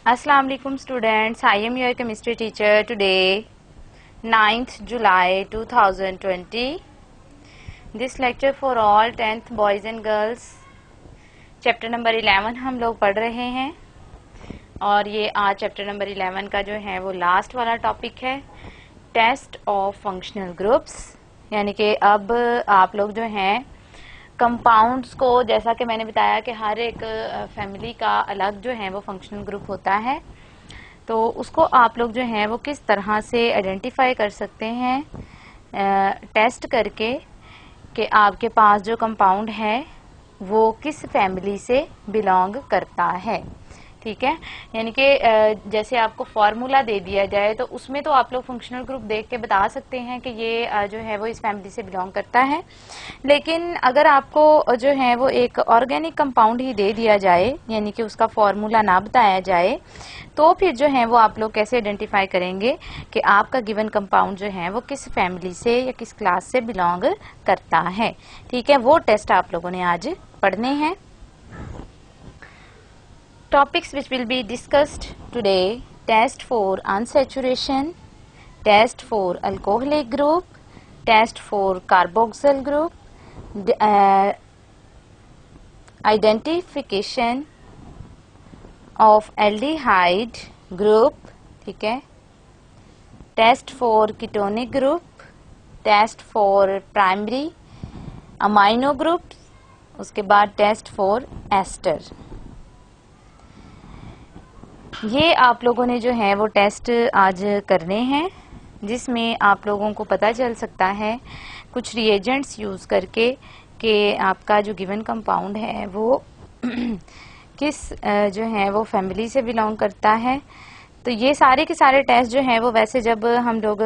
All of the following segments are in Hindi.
Assalamu alaikum students, I am your chemistry teacher today, 9th July 2020. This lecture for all 10th boys and girls, chapter number 11 हम लोग पढ़ रहे हैं और ये आज चैप्टर नंबर 11 का जो है वो लास्ट वाला टॉपिक है, टेस्ट ऑफ फंक्शनल ग्रुप्स। यानी कि अब आप लोग जो हैं कंपाउंड्स को, जैसा कि मैंने बताया कि हर एक फैमिली का अलग जो है वो फंक्शनल ग्रुप होता है, तो उसको आप लोग जो हैं वो किस तरह से आइडेंटिफाई कर सकते हैं टेस्ट करके कि आपके पास जो कंपाउंड है वो किस फैमिली से बिलोंग करता है। ठीक है, यानी कि जैसे आपको फॉर्मूला दे दिया जाए तो उसमें तो आप लोग फंक्शनल ग्रुप देख के बता सकते हैं कि ये जो है वो इस फैमिली से बिलोंग करता है, लेकिन अगर आपको जो है वो एक ऑर्गेनिक कंपाउंड ही दे दिया जाए, यानी कि उसका फॉर्मूला ना बताया जाए, तो फिर जो है वो आप लोग कैसे आइडेंटिफाई करेंगे कि आपका गिवन कंपाउंड जो है वो किस फैमिली से या किस क्लास से बिलोंग करता है। ठीक है, वो टेस्ट आप लोगों ने आज पढ़ने हैं। Topics which will be discussed today: test for unsaturation, test for alcoholic group, test for carboxyl group, identification of aldehyde group, ठीक है, test for ketonic group, test for primary amino groups, उसके बाद test for ester। ये आप लोगों ने जो है वो टेस्ट आज करने हैं, जिसमें आप लोगों को पता चल सकता है कुछ रिएजेंट्स यूज़ करके कि आपका जो गिवन कंपाउंड है वो किस जो है वो फैमिली से बिलोंग करता है। तो ये सारे के सारे टेस्ट जो हैं वो वैसे जब हम लोग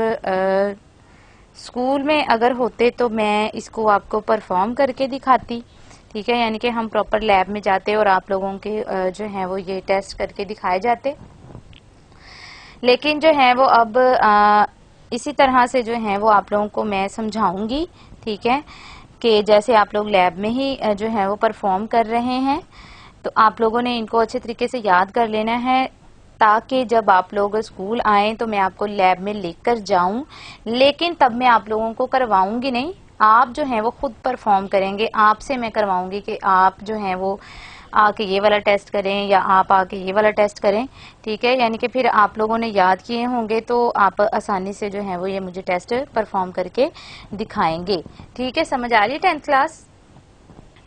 स्कूल में अगर होते तो मैं इसको आपको परफॉर्म करके दिखाती। ठीक है, यानी कि हम प्रॉपर लैब में जाते और आप लोगों के जो है वो ये टेस्ट करके दिखाए जाते, लेकिन जो है वो अब इसी तरह से जो है वो आप लोगों को मैं समझाऊंगी। ठीक है, कि जैसे आप लोग लैब में ही जो है वो परफॉर्म कर रहे हैं, तो आप लोगों ने इनको अच्छे तरीके से याद कर लेना है, ताकि जब आप लोग स्कूल आए तो मैं आपको लैब में लेकर जाऊं, लेकिन तब मैं आप लोगों को करवाऊंगी नहीं, आप जो है वो खुद परफॉर्म करेंगे। आपसे मैं करवाऊंगी कि आप जो है वो आके ये वाला टेस्ट करें या आप आके ये वाला टेस्ट करें। ठीक है, यानी कि फिर आप लोगों ने याद किए होंगे तो आप आसानी से जो है वो ये मुझे टेस्ट परफॉर्म करके दिखाएंगे। ठीक है, समझ आ रही है 10th क्लास?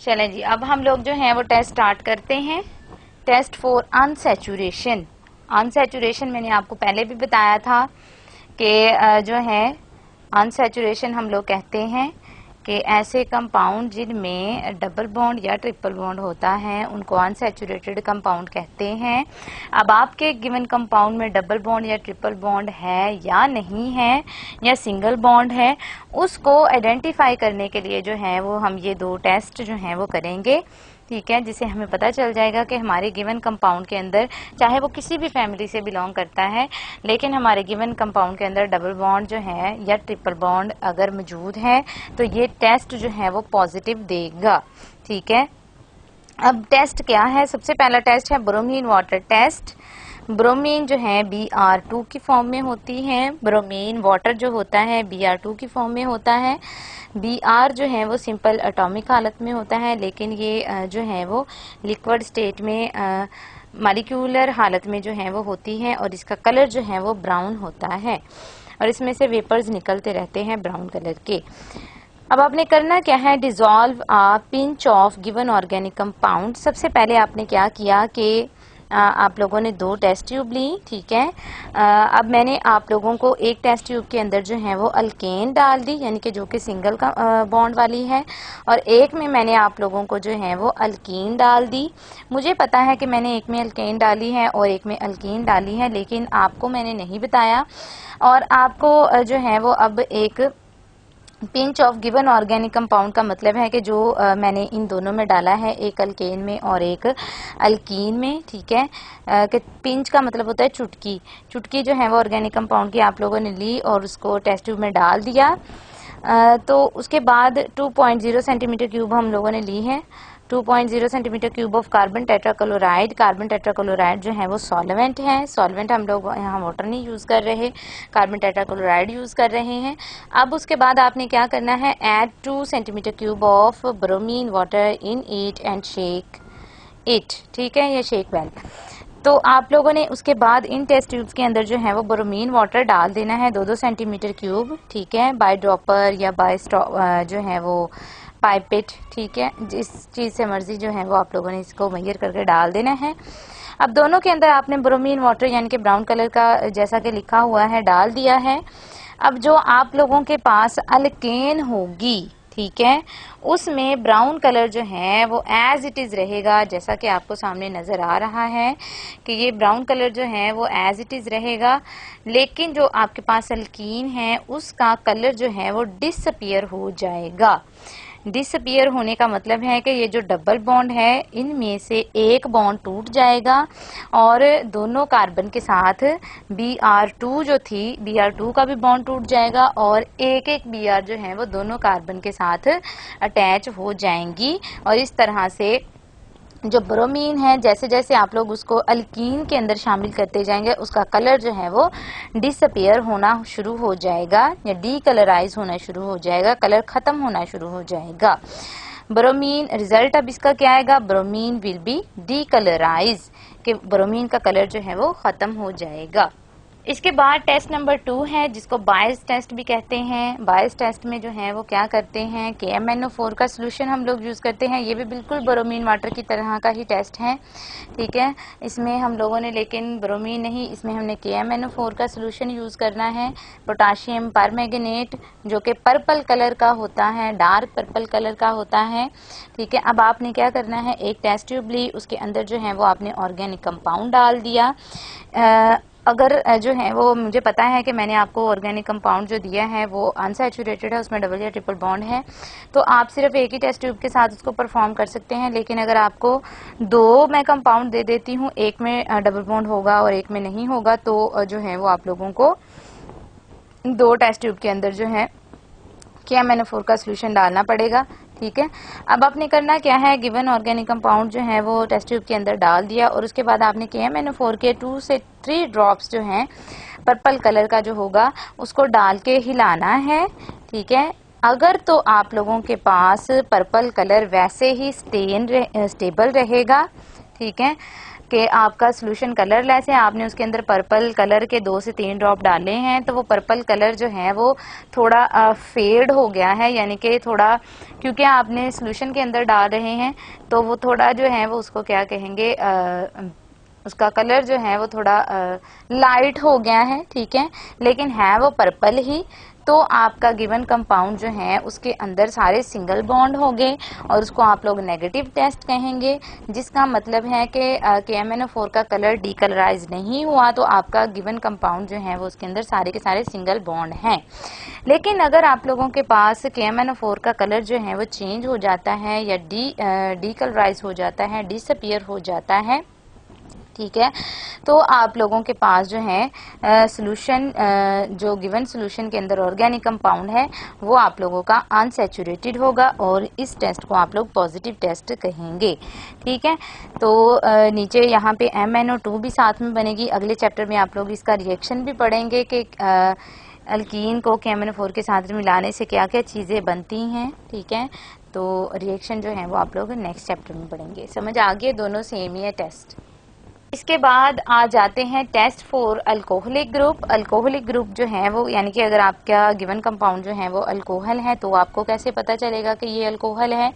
चलें जी, अब हम लोग जो है वो टेस्ट स्टार्ट करते हैं। Test for unsaturation. अनसैचुरेशन मैंने आपको पहले भी बताया था कि जो है अनसैचुरेशन हम लोग कहते हैं कि ऐसे कंपाउंड जिनमें डबल बॉन्ड या ट्रिपल बॉन्ड होता है उनको अनसैचुरेटेड कंपाउंड कहते हैं। अब आपके गिवन कंपाउंड में डबल बॉन्ड या ट्रिपल बॉन्ड है या नहीं है या सिंगल बॉन्ड है, उसको आइडेंटिफाई करने के लिए जो है वो हम ये दो टेस्ट जो हैं वो करेंगे। ठीक है, जिससे हमें पता चल जाएगा कि हमारे गिवन कंपाउंड के अंदर, चाहे वो किसी भी फैमिली से बिलोंग करता है, लेकिन हमारे गिवन कंपाउंड के अंदर डबल बॉन्ड जो है या ट्रिपल बॉन्ड अगर मौजूद है तो ये टेस्ट जो है वो पॉजिटिव देगा। ठीक है, अब टेस्ट क्या है? सबसे पहला टेस्ट है ब्रोमीन वाटर टेस्ट। ब्रोमीन जो है Br2 की फॉर्म में होती है, ब्रोमीन वाटर जो होता है Br2 की फॉर्म में होता है। Br जो है वो सिंपल एटॉमिक हालत में होता है, लेकिन ये जो है वो लिक्विड स्टेट में मॉलिक्यूलर हालत में जो है वो होती है, और इसका कलर जो है वो ब्राउन होता है और इसमें से वेपर्स निकलते रहते हैं ब्राउन कलर के। अब आपने करना क्या है? Dissolve a pinch of given organic compound. सबसे पहले आपने क्या किया कि आप लोगों ने दो टेस्ट ट्यूब ली। ठीक है, अब मैंने आप लोगों को एक टेस्ट ट्यूब के अंदर जो है वो अल्केन डाल दी, यानी कि जो कि सिंगल का बॉन्ड वाली है, और एक में मैंने आप लोगों को जो है वो अल्कीन डाल दी। मुझे पता है कि मैंने एक में अल्केन डाली है और एक में अल्कीन डाली है, लेकिन आपको मैंने नहीं बताया, और आपको जो है वो अब एक pinch of given organic compound का मतलब है कि जो मैंने इन दोनों में डाला है, एक अल्केन में और एक अल्कीन में। ठीक है, कि पिंच का मतलब होता है चुटकी। चुटकी जो है वो ऑर्गेनिक कंपाउंड की आप लोगों ने ली और उसको टेस्ट ट्यूब में डाल दिया। तो उसके बाद 2.0 सेंटीमीटर क्यूब हम लोगों ने ली है। 2.0 centimetre cube of carbon tetrachloride. Carbon tetrachloride जो है वो सॉल्वेंट है, सॉल्वेंट हम लोग यहाँ वाटर नहीं यूज कर रहे, कार्बन टेट्राक्लोराइड यूज कर रहे हैं। अब उसके बाद आपने क्या करना है, add 2 centimetre cube of bromine water in it and shake it. ठीक है, ये शेक वेल। तो आप लोगों ने उसके बाद इन टेस्ट ट्यूब्स के अंदर जो है वो ब्रोमीन वाटर डाल देना है 2-2 सेंटीमीटर क्यूब। ठीक है, बाय ड्रॉपर या बाय जो है वो पाइपेट। ठीक है, जिस चीज़ से मर्जी जो है वो आप लोगों ने इसको मेजर करके डाल देना है। अब दोनों के अंदर आपने ब्रोमीन वाटर यानी कि ब्राउन कलर का जैसा कि लिखा हुआ है डाल दिया है। अब जो आप लोगों के पास अल्केन होगी, ठीक है, उसमें ब्राउन कलर जो है वो एज इट इज रहेगा, जैसा कि आपको सामने नजर आ रहा है कि ये ब्राउन कलर जो है वो एज इट इज रहेगा। लेकिन जो आपके पास अल्कीन है उसका कलर जो है वो डिसअपियर हो जाएगा। डिसअपियर होने का मतलब है कि ये जो डबल बॉन्ड है इनमें से एक बॉन्ड टूट जाएगा और दोनों कार्बन के साथ Br2 जो थी, Br2 का भी बॉन्ड टूट जाएगा और एक एक Br जो है वो दोनों कार्बन के साथ अटैच हो जाएंगी। और इस तरह से जो ब्रोमीन है जैसे जैसे आप लोग उसको अल्कीन के अंदर शामिल करते जाएंगे उसका कलर जो है वो डिसअपियर होना शुरू हो जाएगा या डीकलराइज होना शुरू हो जाएगा, कलर खत्म होना शुरू हो जाएगा। ब्रोमीन रिजल्ट अब इसका क्या आएगा, ब्रोमीन विल बी डीकलराइज, कि ब्रोमीन का कलर जो है वो खत्म हो जाएगा। इसके बाद टेस्ट नंबर 2 है जिसको बायस टेस्ट भी कहते हैं। बायस टेस्ट में जो है वो क्या करते हैं, KMnO4 का सोल्यूशन हम लोग यूज करते हैं। ये भी बिल्कुल ब्रोमीन वाटर की तरह का ही टेस्ट है। ठीक है, इसमें हम लोगों ने लेकिन ब्रोमीन नहीं, इसमें हमने KMnO4 का सोल्यूशन यूज करना है, पोटाशियम परमैंगनेट, जो कि पर्पल कलर का होता है, डार्क पर्पल कलर का होता है। ठीक है, अब आपने क्या करना है, एक टेस्ट ट्यूब ली, उसके अंदर जो है वो आपने ऑर्गेनिक कंपाउंड डाल दिया। अगर जो है वो मुझे पता है कि मैंने आपको ऑर्गेनिक कंपाउंड जो दिया है वो अनसैचुरेटेड है, उसमें डबल या ट्रिपल बॉन्ड है, तो आप सिर्फ एक ही टेस्ट ट्यूब के साथ उसको परफॉर्म कर सकते हैं। लेकिन अगर आपको 2 मैं कंपाउंड दे देती हूँ, एक में डबल बॉन्ड होगा और एक में नहीं होगा, तो जो है वो आप लोगों को 2 टेस्ट ट्यूब के अंदर जो है KMnO4 का सोल्यूशन डालना पड़ेगा। ठीक है, अब आपने करना क्या है, गिवन ऑर्गेनिक कंपाउंड जो है वो टेस्ट ट्यूब के अंदर डाल दिया और उसके बाद आपने KMnO4 के 2 से 3 ड्रॉप्स जो हैं पर्पल कलर का जो होगा उसको डाल के हिलाना है। ठीक है, अगर तो आप लोगों के पास पर्पल कलर वैसे ही स्टेबल रहेगा, ठीक है, कि आपका सोल्यूशन कलरलेस है, आपने उसके अंदर पर्पल कलर के 2 से 3 ड्रॉप डाले हैं, तो वो पर्पल कलर जो है वो थोड़ा फेड हो गया है, यानी कि थोड़ा, क्योंकि आपने सोल्यूशन के अंदर डाल रहे हैं तो वो थोड़ा जो है वो उसको क्या कहेंगे, उसका कलर जो है वो थोड़ा लाइट हो गया है। ठीक है, लेकिन है वो पर्पल ही, तो आपका गिवन कंपाउंड जो है उसके अंदर सारे सिंगल बॉन्ड होंगे और उसको आप लोग नेगेटिव टेस्ट कहेंगे, जिसका मतलब है कि KMnO4 का कलर डीकलराइज नहीं हुआ, तो आपका गिवन कंपाउंड जो है वो उसके अंदर सारे के सारे सिंगल बॉन्ड हैं। लेकिन अगर आप लोगों के पास KMnO4 का कलर जो है वो चेंज हो जाता है या डीकलराइज हो जाता है, डिसअपियर हो जाता है, ठीक है, तो आप लोगों के पास जो है सोल्यूशन, जो गिवन सोल्यूशन के अंदर ऑर्गेनिक कंपाउंड है वो आप लोगों का अनसैचुरेटेड होगा और इस टेस्ट को आप लोग पॉजिटिव टेस्ट कहेंगे। ठीक है, तो नीचे यहाँ पे MnO2 भी साथ में बनेगी। अगले चैप्टर में आप लोग इसका रिएक्शन भी पढ़ेंगे कि अल्कीन को KMnO4 के साथ मिलाने से क्या क्या चीज़ें बनती हैं। ठीक है, तो रिएक्शन जो है वो आप लोग नेक्स्ट चैप्टर में पढ़ेंगे। समझ आ गई, दोनों सेम ही है टेस्ट। इसके बाद आ जाते हैं test for alcoholic group. Alcoholic group जो है वो, यानी कि अगर आपका गिवन कंपाउंड जो है वो अल्कोहल है तो आपको कैसे पता चलेगा कि ये अल्कोहल है।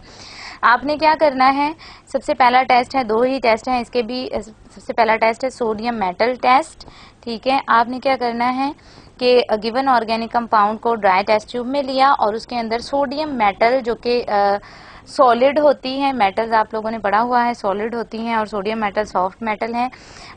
आपने क्या करना है, सबसे पहला टेस्ट है, 2 ही टेस्ट हैं इसके भी। सबसे पहला टेस्ट है सोडियम मेटल टेस्ट। ठीक है, आपने क्या करना है कि गिवन ऑर्गेनिक कंपाउंड को ड्राई टेस्ट ट्यूब में लिया और उसके अंदर सोडियम मेटल जो कि सॉलिड होती हैं, मेटल्स आप लोगों ने पढ़ा हुआ है सॉलिड होती हैं और सोडियम मेटल सॉफ्ट मेटल है।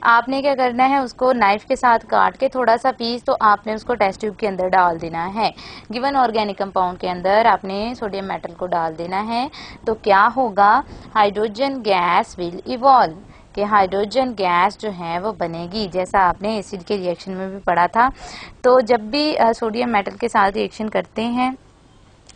आपने क्या करना है, उसको नाइफ के साथ काट के थोड़ा सा पीस, तो आपने उसको टेस्ट ट्यूब के अंदर डाल देना है। गिवन ऑर्गेनिक कंपाउंड के अंदर आपने सोडियम मेटल को डाल देना है, तो क्या होगा, हाइड्रोजन गैस विल इवॉल्व, कि हाइड्रोजन गैस जो है वो बनेगी, जैसा आपने एसिड के रिएक्शन में भी पढ़ा था। तो जब भी सोडियम मेटल के साथ रिएक्शन करते हैं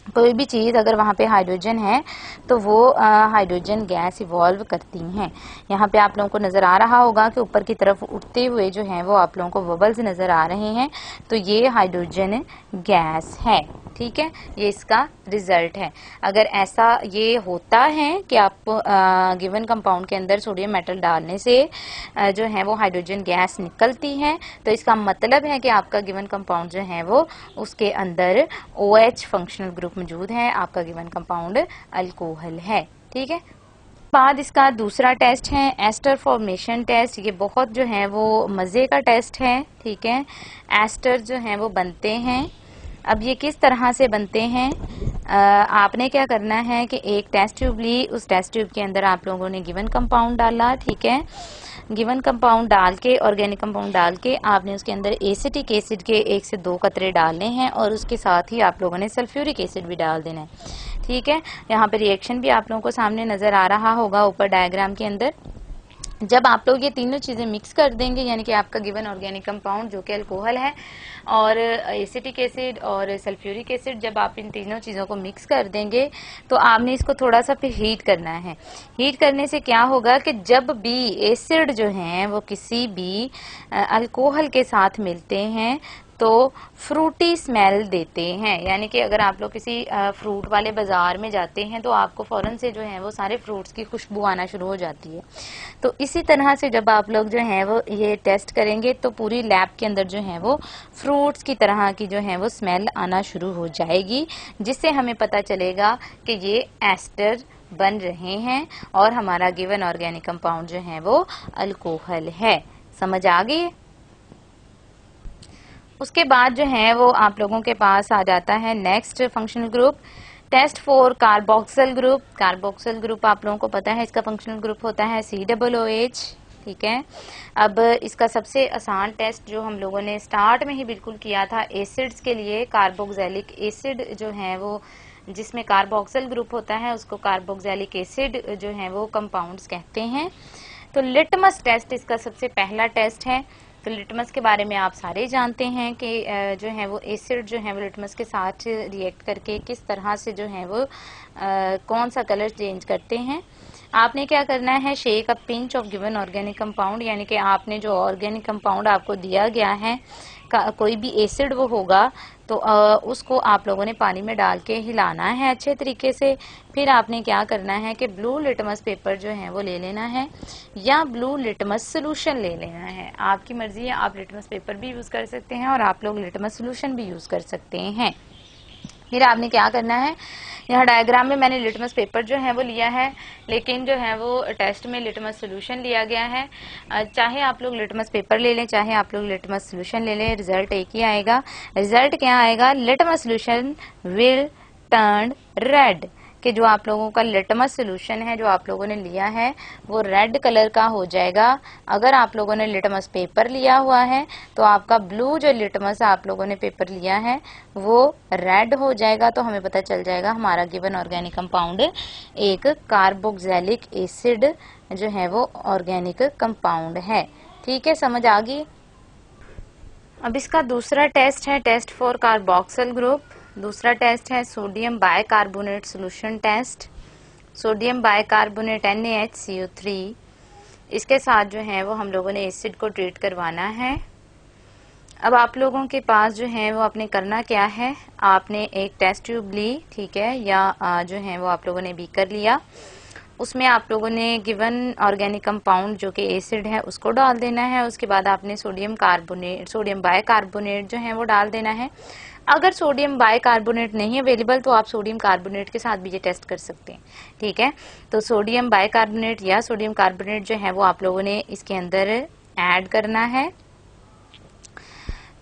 कोई भी चीज़ अगर वहाँ पे हाइड्रोजन है तो वो हाइड्रोजन गैस इवॉल्व करती हैं। यहाँ पे आप लोगों को नज़र आ रहा होगा कि ऊपर की तरफ उठते हुए जो हैं वो आप लोगों को बबल्स नज़र आ रहे हैं, तो ये हाइड्रोजन गैस है। ठीक है, ये इसका रिजल्ट है। अगर ऐसा ये होता है कि आपको गिवन कंपाउंड के अंदर सोडियम मेटल डालने से जो है वो हाइड्रोजन गैस निकलती है, तो इसका मतलब है कि आपका गिवन कंपाउंड जो है वो उसके अंदर OH फंक्शनल ग्रुप मौजूद है, आपका गिवन कंपाउंड अल्कोहल है। ठीक है, बाद इसका दूसरा टेस्ट है एस्टर फॉर्मेशन टेस्ट। ये बहुत जो है वो मज़े का टेस्ट है। ठीक है, एस्टर जो है वो बनते हैं। अब ये किस तरह से बनते हैं, आपने क्या करना है कि एक टेस्ट ट्यूब ली, उस टेस्ट ट्यूब के अंदर आप लोगों ने गिवन कंपाउंड डाला। ठीक है, गिवन कंपाउंड डाल के, ऑर्गेनिक कंपाउंड डाल के आपने उसके अंदर एसिटिक एसिड के 1 से 2 कतरे डालने हैं और उसके साथ ही आप लोगों ने सल्फ्यूरिक एसिड भी डाल देना है। ठीक है, यहाँ पे रिएक्शन भी आप लोगों को सामने नजर आ रहा होगा ऊपर डायग्राम के अंदर। जब आप लोग ये तीनों चीजें मिक्स कर देंगे, यानी कि आपका गिवन ऑर्गेनिक कंपाउंड जो कि अल्कोहल है और एसिटिक एसिड और सल्फ्यूरिक एसिड, जब आप इन तीनों चीजों को मिक्स कर देंगे तो आपने इसको थोड़ा सा फिर हीट करना है। हीट करने से क्या होगा कि जब भी एसिड जो हैं वो किसी भी अल्कोहल के साथ मिलते हैं तो फ्रूटी स्मेल देते हैं। यानी कि अगर आप लोग किसी फ्रूट वाले बाजार में जाते हैं तो आपको फौरन से जो है वो सारे फ्रूट्स की खुशबू आना शुरू हो जाती है। तो इसी तरह से जब आप लोग जो है वो ये टेस्ट करेंगे तो पूरी लैब के अंदर जो है वो फ्रूट्स की तरह की जो है वो स्मेल आना शुरू हो जाएगी, जिससे हमें पता चलेगा कि ये एस्टर बन रहे हैं और हमारा गिवन ऑर्गेनिक कंपाउंड जो है वो अल्कोहल है। समझ आ गई? उसके बाद जो है वो आप लोगों के पास आ जाता है next functional group, test for carboxyl group. Carboxyl group आप लोगों को पता है इसका फंक्शनल ग्रुप होता है COOH। ठीक है, अब इसका सबसे आसान टेस्ट जो हम लोगों ने स्टार्ट में ही बिल्कुल किया था एसिड्स के लिए, कार्बोक्सिलिक एसिड जो है वो जिसमें कार्बोक्सिल ग्रुप होता है उसको कार्बोक्सिलिक एसिड जो है वो कंपाउंड्स कहते हैं। तो लिटमस टेस्ट इसका सबसे पहला टेस्ट है। तो लिटमस के बारे में आप सारे जानते हैं कि जो है वो एसिड जो है वो लिटमस के साथ रिएक्ट करके किस तरह से जो है वो कौन सा कलर चेंज करते हैं। आपने क्या करना है, shake a pinch of given organic compound, यानी कि आपने जो ऑर्गेनिक कंपाउंड आपको दिया गया है कोई भी एसिड वो होगा तो उसको आप लोगों ने पानी में डाल के हिलाना है अच्छे तरीके से। फिर आपने क्या करना है कि ब्लू लिटमस पेपर जो है वो ले लेना है या ब्लू लिटमस सोल्यूशन ले लेना है, आपकी मर्जी है। आप लिटमस पेपर भी यूज कर सकते हैं और आप लोग लिटमस सोल्यूशन भी यूज कर सकते हैं। फिर आपने क्या करना है, यहाँ डायग्राम में मैंने लिटमस पेपर जो है वो लिया है, लेकिन जो है वो टेस्ट में लिटमस सोल्यूशन लिया गया है। चाहे आप लोग लिटमस पेपर ले लें, चाहे आप लोग लिटमस सोल्यूशन ले लें, रिजल्ट एक ही आएगा। रिजल्ट क्या आएगा, litmus solution will turn red, कि जो आप लोगों का लिटमस सोल्यूशन है जो आप लोगों ने लिया है वो रेड कलर का हो जाएगा। अगर आप लोगों ने लिटमस पेपर लिया हुआ है तो आपका ब्लू जो लिटमस आप लोगों ने पेपर लिया है वो रेड हो जाएगा। तो हमें पता चल जाएगा हमारा गिवन ऑर्गेनिक कंपाउंड एक कार्बोक्सिलिक एसिड जो है वो ऑर्गेनिक कंपाउंड है। ठीक है, समझ आ गई? अब इसका दूसरा टेस्ट है टेस्ट फॉर कार्बोक्सिल ग्रुप। दूसरा टेस्ट है sodium bicarbonate solution test. Sodium bicarbonate NaHCO3, इसके साथ जो है वो हम लोगों ने एसिड को ट्रीट करवाना है। अब आप लोगों के पास जो है वो आपने करना क्या है, आपने एक टेस्ट ट्यूब ली, ठीक है, या जो है वो आप लोगों ने बीकर लिया, उसमें आप लोगों ने गिवन ऑर्गेनिक कंपाउंड जो कि एसिड है उसको डाल देना है। उसके बाद आपने सोडियम बाइकार्बोनेट जो है वो डाल देना है। अगर सोडियम बाइकार्बोनेट नहीं अवेलेबल तो आप सोडियम कार्बोनेट के साथ भी ये टेस्ट कर सकते हैं। ठीक है, तो सोडियम बाइकार्बोनेट या सोडियम कार्बोनेट जो है वो आप लोगों ने इसके अंदर ऐड करना है।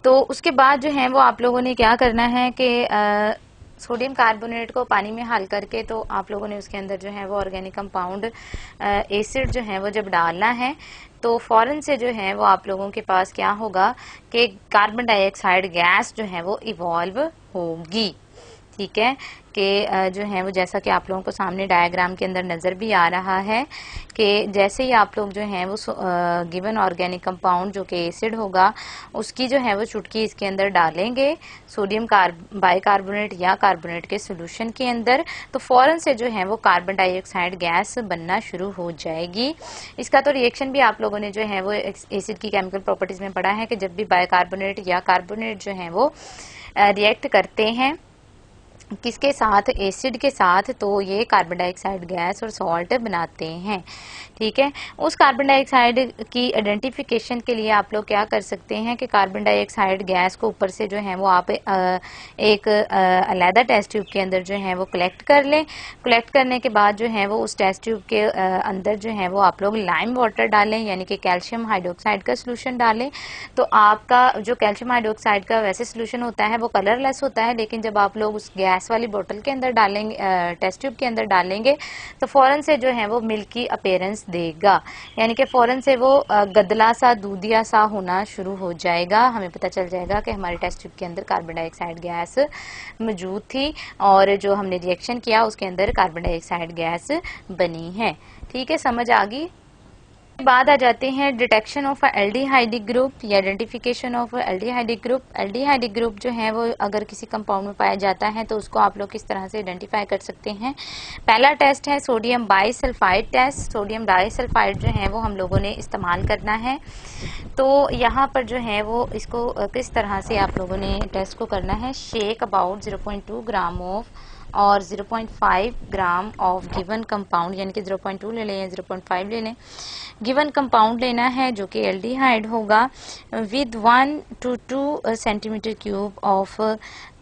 तो उसके बाद जो है वो आप लोगों ने क्या करना है कि सोडियम कार्बोनेट को पानी में हल करके तो आप लोगों ने उसके अंदर जो है वो ऑर्गेनिक कंपाउंड एसिड जो है वो जब डालना है तो फौरन से जो है वो आप लोगों के पास क्या होगा कि कार्बन डाइऑक्साइड गैस जो है वो इवॉल्व होगी। ठीक है, कि जो है वो जैसा कि आप लोगों को सामने डायग्राम के अंदर नज़र भी आ रहा है कि जैसे ही आप लोग जो हैं वो गिवन ऑर्गेनिक कंपाउंड जो कि एसिड होगा उसकी जो है वो चुटकी इसके अंदर डालेंगे सोडियम बाइकार्बोनेट या कार्बोनेट के सोल्यूशन के अंदर, तो फौरन से जो है वो कार्बन डाइऑक्साइड गैस बनना शुरू हो जाएगी। इसका तो रिएक्शन भी आप लोगों ने जो है वो एसिड की केमिकल प्रॉपर्टीज में पढ़ा है कि जब भी बाइकार्बोनेट या कार्बोनेट जो है वो रिएक्ट करते हैं किसके साथ, एसिड के साथ, तो ये कार्बन डाइऑक्साइड गैस और सॉल्ट बनाते हैं। ठीक है, उस कार्बन डाइऑक्साइड की आइडेंटिफिकेशन के लिए आप लोग क्या कर सकते हैं कि कार्बन डाइऑक्साइड गैस को ऊपर से जो है वो आप एक अलहदा टेस्ट ट्यूब के अंदर जो है वो कलेक्ट कर लें। कलेक्ट करने के बाद जो है वो उस टेस्ट ट्यूब के अंदर जो है वो आप लोग लाइम वाटर डालें, यानी कि कैल्शियम हाइड्रोक्साइड का सोल्यूशन डालें। तो आपका जो कैल्शियम हाइड्रोक्साइड का वैसे सोल्यूशन होता है वो कलरलेस होता है, लेकिन जब आप लोग उस गैस वाली बोतल के अंदर डालेंगे, टेस्ट ट्यूब के अंदर डालेंगे, तो फौरन से जो है वो मिल्की अपीयरेंस देगा, यानी कि फौरन से वो गदला सा दूधिया सा होना शुरू हो जाएगा। हमें पता चल जाएगा कि हमारे टेस्ट ट्यूब के अंदर कार्बन डाइऑक्साइड गैस मौजूद थी और जो हमने रिएक्शन किया उसके अंदर कार्बन डाइऑक्साइड गैस बनी है। ठीक है, समझ आ गई। बाद आ जाते हैं डिटेक्शन ऑफ एल्डिहाइडिक ग्रुप या identification of aldehydic group. Aldehydic group जो है वो अगर किसी कंपाउंड में पाया जाता है तो उसको आप लोग किस तरह से आइडेंटिफाई कर सकते हैं। पहला टेस्ट है sodium bisulphide test. Sodium bisulphide जो है वो हम लोगों ने इस्तेमाल करना है। तो यहाँ पर जो है वो इसको किस तरह से आप लोगों ने टेस्ट को करना है। शेक अबाउट 0.2 ग्राम ऑफ और 0.5 ग्राम ऑफ गिवन कंपाउंड, यानी कि 0.2 ले लें या 0.5 ले लें। गिवन कंपाउंड लेना है जो कि एल्डिहाइड होगा with 1 to 2 centimetre cube of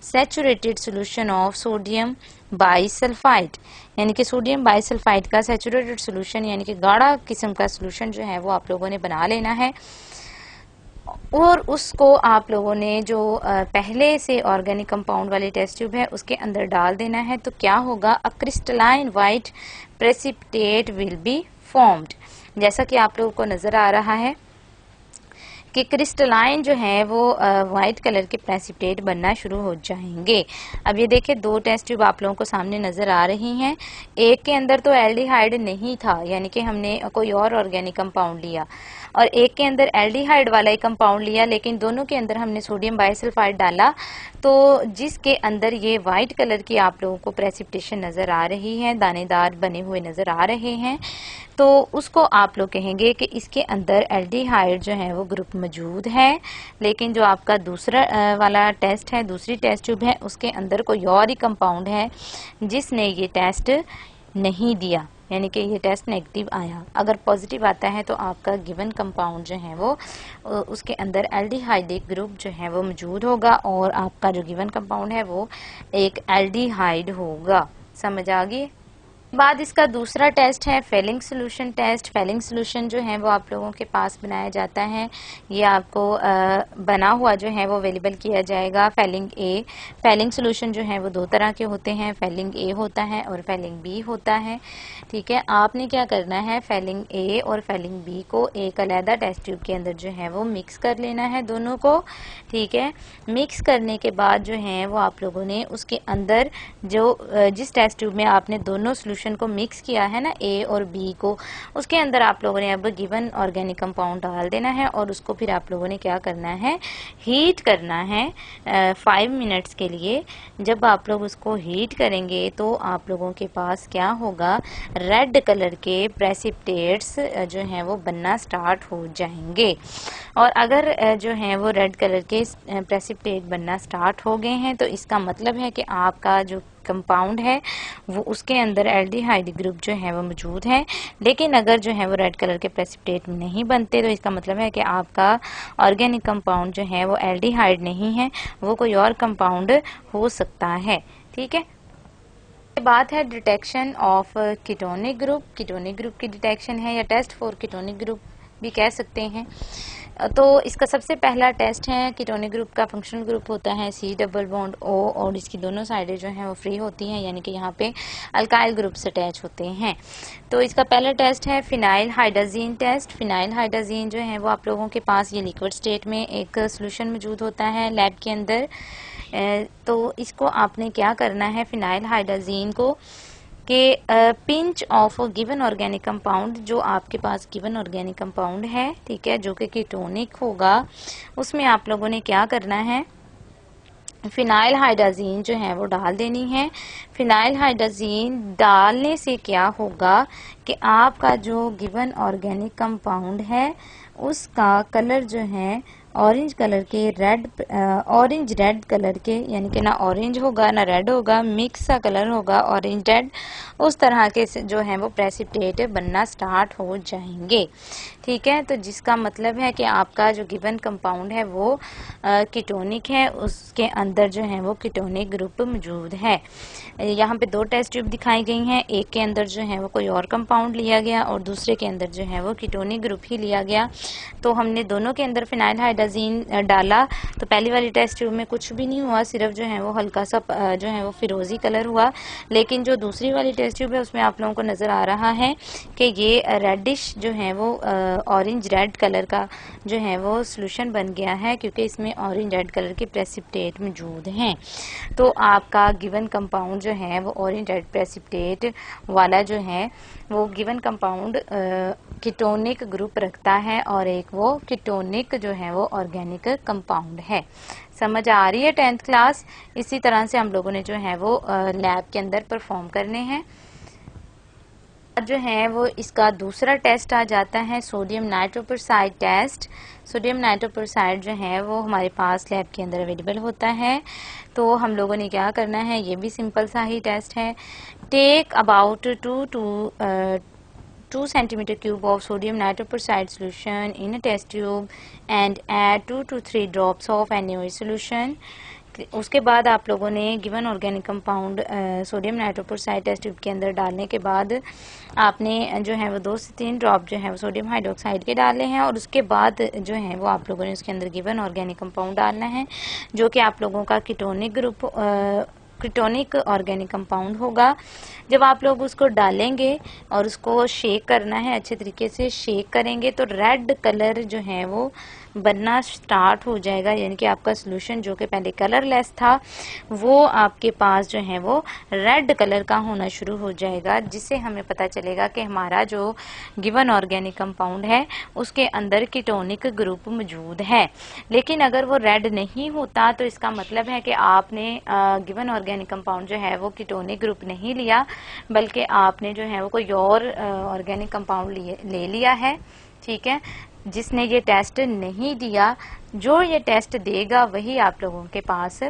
saturated solution of sodium bisulphide, यानी कि सोडियम बाइसल्फाइड का सैचुरेटेड सोल्यूशन यानी कि गाढ़ा किस्म का सोल्यूशन जो है वो आप लोगों ने बना लेना है और उसको आप लोगों ने जो पहले से ऑर्गेनिक कंपाउंड वाली टेस्ट ट्यूब है उसके अंदर डाल देना है। तो क्या होगा, अ crystalline white precipitate will be formed. जैसा कि आप लोगों को नजर आ रहा है कि क्रिस्टलाइन जो है वो व्हाइट कलर के प्रेसिपिटेट बनना शुरू हो जाएंगे। अब ये देखिए दो टेस्ट ट्यूब आप लोगों को सामने नजर आ रही हैं। एक के अंदर तो एल्डिहाइड नहीं था, यानी कि हमने कोई और ऑर्गेनिक कंपाउंड लिया, और एक के अंदर एल्डिहाइड वाला ही कंपाउंड लिया, लेकिन दोनों के अंदर हमने सोडियम बाइसल्फाइड डाला। तो जिसके अंदर ये व्हाइट कलर की आप लोगों को प्रेसिपिटेशन नजर आ रही है, दानेदार बने हुए नजर आ रहे हैं, तो उसको आप लोग कहेंगे कि इसके अंदर एल्डिहाइड जो है वो ग्रुप मौजूद है। लेकिन जो आपका दूसरा वाला टेस्ट है, दूसरी टेस्ट ट्यूब है, उसके अंदर कोई और ही कंपाउंड है जिसने ये टेस्ट नहीं दिया, यानी कि ये टेस्ट नेगेटिव आया। अगर पॉजिटिव आता है तो आपका गिवन कंपाउंड जो है वो उसके अंदर एल्डिहाइडिक ग्रुप जो है वो मौजूद होगा और आपका जो गिवन कंपाउंड है वो एक एल्डिहाइड होगा। समझ आ गई। बाद इसका दूसरा टेस्ट है Fehling solution test. Fehling solution जो है वो आप लोगों के पास बनाया जाता है, ये आपको बना हुआ जो है वो अवेलेबल किया जाएगा। फेलिंग ए, फेलिंग सोल्यूशन जो है वो दो तरह के होते हैं, फेलिंग ए होता है और फेलिंग बी होता है। ठीक है, आपने क्या करना है, फेलिंग ए और फेलिंग बी को एक अलहदा टेस्ट ट्यूब के अंदर जो है वो मिक्स कर लेना है दोनों को। ठीक है, मिक्स करने के बाद जो है वो आप लोगों ने उसके अंदर जो जिस टेस्ट ट्यूब में आपने दोनों को मिक्स किया है ना, ए और बी को, उसके अंदर आप लोगों ने अब गिवन ऑर्गेनिक कंपाउंड डाल देना है और उसको फिर आप लोगों ने क्या करना है, हीट करना है 5 मिनट्स के लिए। जब आप लोग उसको हीट करेंगे तो आप लोगों के पास क्या होगा, रेड कलर के प्रेसिपिटेट्स जो हैं वो बनना स्टार्ट हो जाएंगे। और अगर जो है वो रेड कलर के प्रेसिपिटेट बनना स्टार्ट हो गए हैं तो इसका मतलब है कि आपका जो कंपाउंड है वो उसके अंदर एल्डिहाइड ग्रुप जो है वो मौजूद है। लेकिन अगर जो है वो रेड कलर के प्रेसिपिटेट नहीं बनते तो इसका मतलब है कि आपका ऑर्गेनिक कंपाउंड जो है वो एल्डिहाइड नहीं है, वो कोई और कंपाउंड हो सकता है। ठीक है, बात है detection of ketonic group. Ketonic group की डिटेक्शन है या टेस्ट फॉर कीटोनिक ग्रुप भी कह सकते हैं। तो इसका सबसे पहला टेस्ट है कीटोनिक ग्रुप का फंक्शनल ग्रुप होता है C डबल बॉन्ड O और इसकी दोनों साइडें जो हैं वो फ्री होती हैं, यानी कि यहाँ पे अल्काइल ग्रुप्स अटैच होते हैं। तो इसका पहला टेस्ट है phenyl hydrazine test. Phenyl hydrazine जो है वो आप लोगों के पास ये लिक्विड स्टेट में एक सोल्यूशन मौजूद होता है लैब के अंदर। तो इसको आपने क्या करना है, फिनाइल हाइड्राजीन को कि pinch of given organic compound, जो आपके पास गिवन ऑर्गेनिक कंपाउंड है, ठीक है, जो कि कीटोनिक होगा, उसमें आप लोगों ने क्या करना है, फिनाइल हाइड्राजीन जो है वो डाल देनी है। फिनाइल हाइड्राजीन डालने से क्या होगा कि आपका जो गिवन ऑर्गेनिक कंपाउंड है उसका कलर जो है ऑरेंज कलर के ऑरेंज रेड कलर के, यानी कि ना ऑरेंज होगा ना रेड होगा, मिक्स सा कलर होगा ऑरेंज रेड, उस तरह के जो है वो प्रेसिपिटेट बनना स्टार्ट हो जाएंगे। ठीक है, तो जिसका मतलब है कि आपका जो गिवन कंपाउंड है वो कीटोनिक है, उसके अंदर जो है वो कीटोनिक ग्रुप मौजूद है। यहाँ पे दो टेस्ट ट्यूब दिखाई गई हैं, एक के अंदर जो है वो कोई और कंपाउंड लिया गया और दूसरे के अंदर जो है वो कीटोनिक ग्रुप ही लिया गया। तो हमने दोनों के अंदर फिनाइल हाइड्राजीन डाला तो पहली वाली टेस्ट ट्यूब में कुछ भी नहीं हुआ, सिर्फ जो है वो हल्का सा जो है वो फिरोजी कलर हुआ। लेकिन जो दूसरी वाली टेस्ट ट्यूब है उसमें आप लोगों को नजर आ रहा है कि ये रेडिश जो है वो ऑरेंज रेड कलर का जो है वो सोल्यूशन बन गया है, क्योंकि इसमें ऑरेंज रेड कलर के प्रेसिपिटेट मौजूद हैं। तो आपका गिवन कंपाउंड जो है वो ऑरेंज रेड प्रेसिपिटेट वाला जो है वो गिवन कंपाउंड कीटोनिक ग्रुप रखता है और एक वो कीटोनिक जो है वो ऑर्गेनिक कंपाउंड है। समझ आ रही है 10th क्लास? इसी तरह से हम लोगों ने जो है वो लैब के अंदर परफॉर्म करने हैं। जो है वो इसका दूसरा टेस्ट आ जाता है सोडियम नाइट्रोपरसाइड टेस्ट। सोडियम नाइट्रोपरसाइड जो है वो हमारे पास लैब के अंदर अवेलेबल होता है। तो हम लोगों ने क्या करना है, ये भी सिंपल सा ही टेस्ट है। Take about 2 centimeter cube of sodium nitroprusside solution in a test tube and add 2 to 3 drops of NaOH solution। उसके बाद आप लोगों ने given organic compound sodium nitroprusside test tube के अंदर डालने के बाद आपने जो है वो 2 से 3 ड्रॉप जो है वो सोडियम हाइड्रोक्साइड के डाले हैं और उसके बाद जो है वो आप लोगों ने उसके अंदर गिवन ऑर्गेनिक कंपाउंड डालना है, जो कि आप लोगों का ketonic group ketonic organic compound होगा। जब आप लोग उसको डालेंगे और उसको शेक करना है, अच्छे तरीके से शेक करेंगे तो रेड कलर जो है वो बनना स्टार्ट हो जाएगा, यानी कि आपका सोल्यूशन जो कि पहले कलरलेस था वो आपके पास जो है वो रेड कलर का होना शुरू हो जाएगा, जिससे हमें पता चलेगा कि हमारा जो गिवन ऑर्गेनिक कंपाउंड है उसके अंदर कीटोनिक ग्रुप मौजूद है। लेकिन अगर वो रेड नहीं होता तो इसका मतलब है कि आपने गिवन ऑर्गेनिक कंपाउंड जो है वो कीटोनिक ग्रुप नहीं लिया, बल्कि आपने जो है वो कोई और ऑर्गेनिक कंपाउंड ले लिया है। ठीक है, जिसने ये टेस्ट नहीं दिया, जो ये टेस्ट देगा वही आप लोगों के पास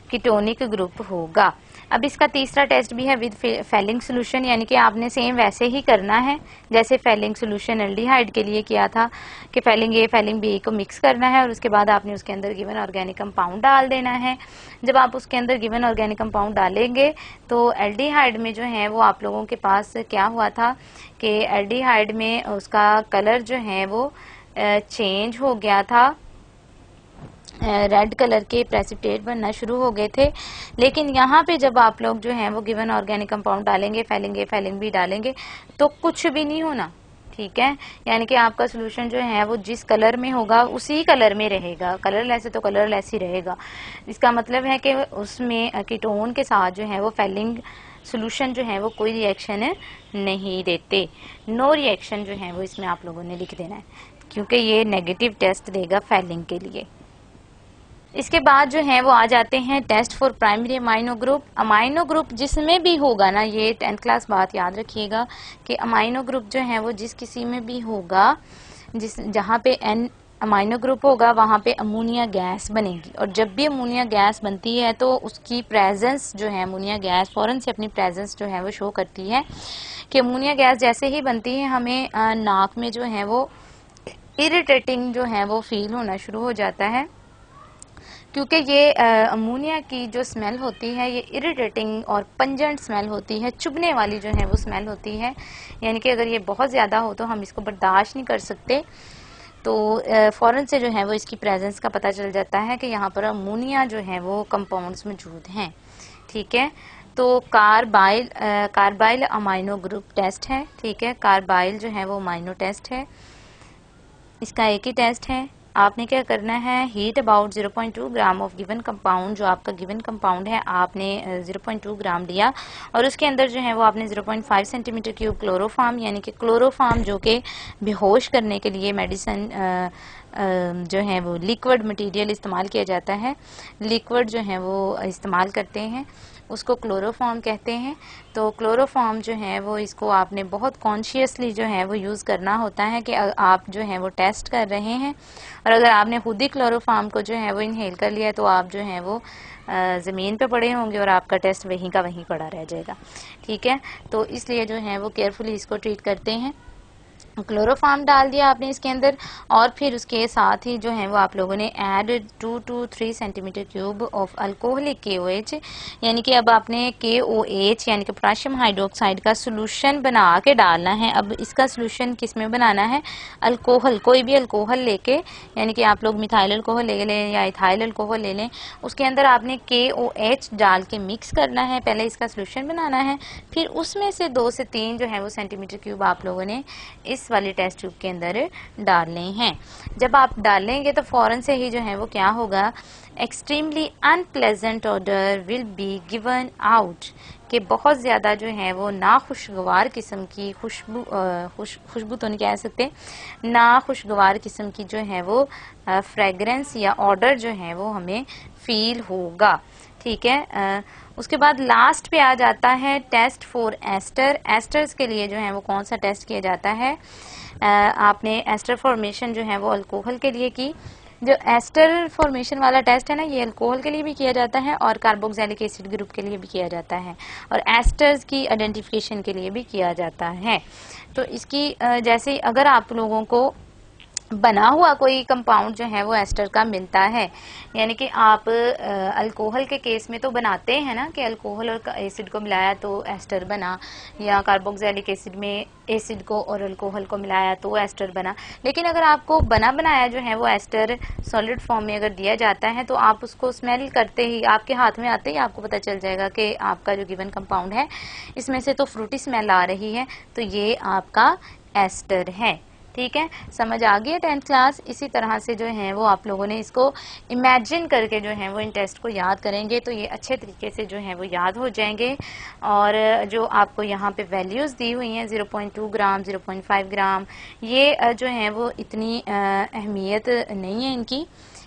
कीटोनिक ग्रुप होगा। अब इसका तीसरा टेस्ट भी है विद फेलिंग सोल्यूशन, यानी कि आपने सेम वैसे ही करना है जैसे फेलिंग सोल्यूशन एल्डिहाइड के लिए किया था कि फेलिंग ए फेलिंग बी को मिक्स करना है और उसके बाद आपने उसके अंदर गिवन ऑर्गेनिक कंपाउंड डाल देना है। जब आप उसके अंदर गिवन ऑर्गेनिक कंपाउंड डालेंगे तो एल्डिहाइड में जो है वो आप लोगों के पास क्या हुआ था कि एल्डिहाइड में उसका कलर जो है वो चेंज हो गया था, रेड कलर के प्रेसिपिटेट बनना शुरू हो गए थे। लेकिन यहाँ पे जब आप लोग जो है वो गिवन ऑर्गेनिक कंपाउंड डालेंगे, फेलिंग ए फेलिंग बी डालेंगे तो कुछ भी नहीं होना। ठीक है, यानी कि आपका सोल्यूशन जो है वो जिस कलर में होगा उसी कलर में रहेगा, कलरलेस है तो कलरलेस ही रहेगा। इसका मतलब है कि उसमें कीटोन के साथ जो है वो फेलिंग सोल्यूशन जो है वो कोई रिएक्शन नहीं देते। नो रिएक्शन जो है वो इसमें आप लोगों ने लिख देना है, क्योंकि ये नेगेटिव टेस्ट देगा फेलिंग के लिए। इसके बाद जो है वो आ जाते हैं test for primary amino group. Amino group जिसमें भी होगा ना, ये 10th क्लास बात याद रखिएगा कि अमाइनो ग्रुप जो है वो जिस किसी में भी होगा, जहाँ पे N अमाइनो ग्रुप होगा वहाँ पे अमोनिया गैस बनेगी। और जब भी अमोनिया गैस बनती है तो उसकी प्रेजेंस जो है, अमोनिया गैस फौरन से अपनी प्रेजेंस जो है वो शो करती है कि अमोनिया गैस जैसे ही बनती है हमें नाक में जो है वो इरिटेटिंग जो है वो फील होना शुरू हो जाता है, क्योंकि ये अमोनिया की जो स्मेल होती है ये इरिटेटिंग और पंजेंट स्मेल होती है, चुभने वाली जो है वो स्मेल होती है, यानी कि अगर ये बहुत ज़्यादा हो तो हम इसको बर्दाश्त नहीं कर सकते। तो फ़ौरन से जो है वो इसकी प्रेजेंस का पता चल जाता है कि यहाँ पर अमोनिया जो है वो कंपाउंड्स मौजूद हैं। ठीक है, तो कार्बाइल अमाइनो ग्रुप टेस्ट है। ठीक है, कार्बाइल जो है वो अमाइनो टेस्ट है, इसका एक ही टेस्ट है। आपने क्या करना है, heat about 0.2 gram of given compound, जो आपका गिवन कंपाउंड है आपने 0.2 ग्राम लिया और उसके अंदर जो है वो आपने 0.5 सेंटीमीटर क्यूब क्लोरोफार्म, यानी कि क्लोरोफार्म जो कि बेहोश करने के लिए मेडिसिन जो है वो लिक्विड मटेरियल इस्तेमाल किया जाता है, लिक्विड जो है वो इस्तेमाल करते हैं, उसको क्लोरोफॉर्म कहते हैं। तो क्लोरोफॉर्म जो है वो इसको आपने बहुत कॉन्शियसली जो है वो यूज़ करना होता है कि आप जो है वो टेस्ट कर रहे हैं, और अगर आपने खुद ही क्लोरोफॉर्म को जो है वो इनहेल कर लिया तो आप जो है वो ज़मीन पे पड़े होंगे और आपका टेस्ट वहीं का वहीं पड़ा रह जाएगा। ठीक है, तो इसलिए जो है वो केयरफुली इसको ट्रीट करते हैं। क्लोरोफॉर्म डाल दिया आपने इसके अंदर, और फिर उसके साथ ही जो है वो आप लोगों ने add 2 to 3 centimetre cube of alcoholic KOH, यानी कि अब आपने KOH यानी कि पोटेशियम हाइड्रोक्साइड का सोल्यूशन बना के डालना है। अब इसका सोल्यूशन किस में बनाना है, अल्कोहल, कोई भी अल्कोहल लेके, यानी कि आप लोग मिथाइल अल्कोहल ले लें या इथाइल अल्कोहल ले लें, उसके अंदर आपने KOH डाल के मिक्स करना है, पहले इसका सोल्यूशन बनाना है, फिर उसमें से 2 से 3 जो है वो सेंटीमीटर क्यूब आप लोगों ने इस वाली टेस्ट ट्यूब के अंदर डालने हैं। जब आप डालेंगे तो फौरन से ही जो है वो क्या होगा, extremely unpleasant order will be given out, कि बहुत ज़्यादा जो है वो नाखुशगवार किस्म की खुशबू तो नहीं कह सकते, नाखुशगवार किस्म की जो है वो फ्रेगरेंस या ऑर्डर जो है वो हमें फील होगा। ठीक है, उसके बाद लास्ट पे आ जाता है टेस्ट फॉर एस्टर। एस्टर्स के लिए जो है वो कौन सा टेस्ट किया जाता है, आपने एस्टर फॉर्मेशन जो है वो अल्कोहल के लिए की। जो एस्टर फॉर्मेशन वाला टेस्ट है ना, ये अल्कोहल के लिए भी किया जाता है और कार्बोक्सिलिक एसिड ग्रुप के लिए भी किया जाता है, और एस्टर्स की आइडेंटिफिकेशन के लिए भी किया जाता है। तो इसकी जैसे अगर आप लोगों को बना हुआ कोई कंपाउंड जो है वो एस्टर का मिलता है, यानी कि आप अल्कोहल के केस में तो बनाते हैं ना कि अल्कोहल और एसिड को मिलाया तो एस्टर बना, या कार्बोक्सिलिक एसिड में एसिड को और अल्कोहल को मिलाया तो एस्टर बना। लेकिन अगर आपको बना बनाया जो है वो एस्टर सॉलिड फॉर्म में अगर दिया जाता है तो आप उसको स्मेल करते ही, आपके हाथ में आते ही आपको पता चल जाएगा कि आपका जो गिवन कंपाउंड है इसमें से तो फ्रूटी स्मेल आ रही है, तो ये आपका एस्टर है। ठीक है, समझ आ गई है 10th क्लास। इसी तरह से जो है वो आप लोगों ने इसको इमेजिन करके जो है वो इन टेस्ट को याद करेंगे तो ये अच्छे तरीके से जो है वो याद हो जाएंगे। और जो आपको यहाँ पे वैल्यूज़ दी हुई हैं 0.2 ग्राम, 0.5 ग्राम, ये जो है वो इतनी अहमियत नहीं है इनकी,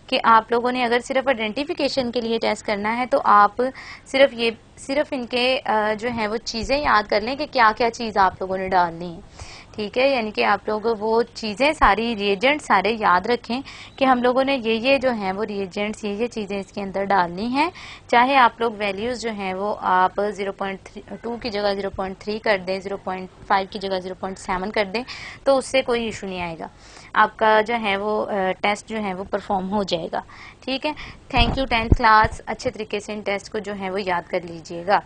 कि आप लोगों ने अगर सिर्फ आइडेंटिफिकेशन के लिए टेस्ट करना है तो आप सिर्फ इनके जो है वो चीज़ें याद कर लें कि क्या क्या चीज़ आप लोगों ने डालनी है। ठीक है, यानी कि आप लोग वो चीज़ें सारी, रिएजेंट सारे याद रखें कि हम लोगों ने ये जो हैं वो रिएजेंट्स, ये चीज़ें इसके अंदर डालनी हैं। चाहे आप लोग वैल्यूज़ जो हैं वो आप 0.2 की जगह 0.3 कर दें, 0.5 की जगह 0.7 कर दें, तो उससे कोई इशू नहीं आएगा, आपका जो है वो टेस्ट जो है वो परफॉर्म हो जाएगा। ठीक है, थैंक यू 10th क्लास, अच्छे तरीके से इन टेस्ट को जो है वो याद कर लीजिएगा।